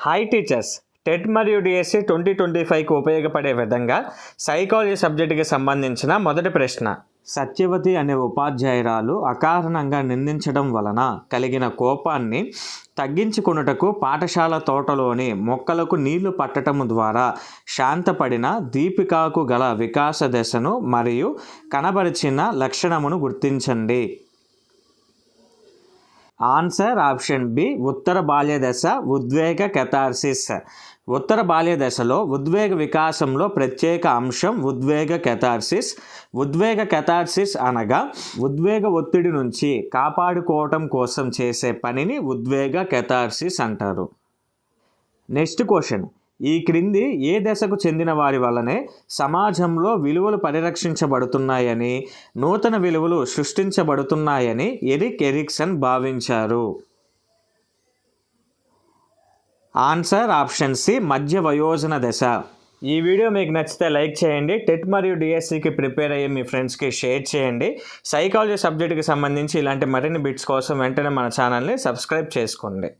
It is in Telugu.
హాయ్ టీచర్స్, టెట్ మరియు డిఎస్సి 2025కి ఉపయోగపడే విధంగా సైకాలజీ సబ్జెక్టుకి సంబంధించిన మొదటి ప్రశ్న. సత్యవతి అనే ఉపాధ్యాయురాలు అకారణంగా నిందించడం వలన కలిగిన కోపాన్ని తగ్గించుకొనుటకు పాఠశాల తోటలోని మొక్కలకు నీళ్లు పట్టడం ద్వారా శాంతపడిన దీపికాకు గల వికాస దశను మరియు కనబరిచిన లక్షణమును గుర్తించండి. ఆన్సర్ ఆప్షన్ బి, ఉత్తర బాల్య దశ ఉద్వేగ కెథార్సిస్. ఉత్తర బాల్య దశలో ఉద్వేగ వికాసంలో ప్రత్యేక అంశం ఉద్వేగ కెథార్సిస్. ఉద్వేగ కెథార్సిస్ అనగా ఉద్వేగ ఒత్తిడి నుంచి కాపాడుకోవటం కోసం చేసే పనిని ఉద్వేగ కెథార్సిస్ అంటారు. Next question. ఈ క్రింది ఏ దశకు చెందిన వారి వల్లనే సమాజంలో విలువలు పరిరక్షించబడుతున్నాయని, నూతన విలువలు సృష్టించబడుతున్నాయని ఎరిక్ ఎరిక్సన్ భావించారు? ఆన్సర్ ఆప్షన్ సి, మధ్య వయోజన దశ. ఈ వీడియో మీకు నచ్చితే లైక్ చేయండి. టెట్ మరియు డిఎస్సికి ప్రిపేర్ అయ్యే మీ ఫ్రెండ్స్కి షేర్ చేయండి. సైకాలజీ సబ్జెక్టుకి సంబంధించి ఇలాంటి మరిన్ని బిట్స్ కోసం వెంటనే మన ఛానల్ని సబ్స్క్రైబ్ చేసుకోండి.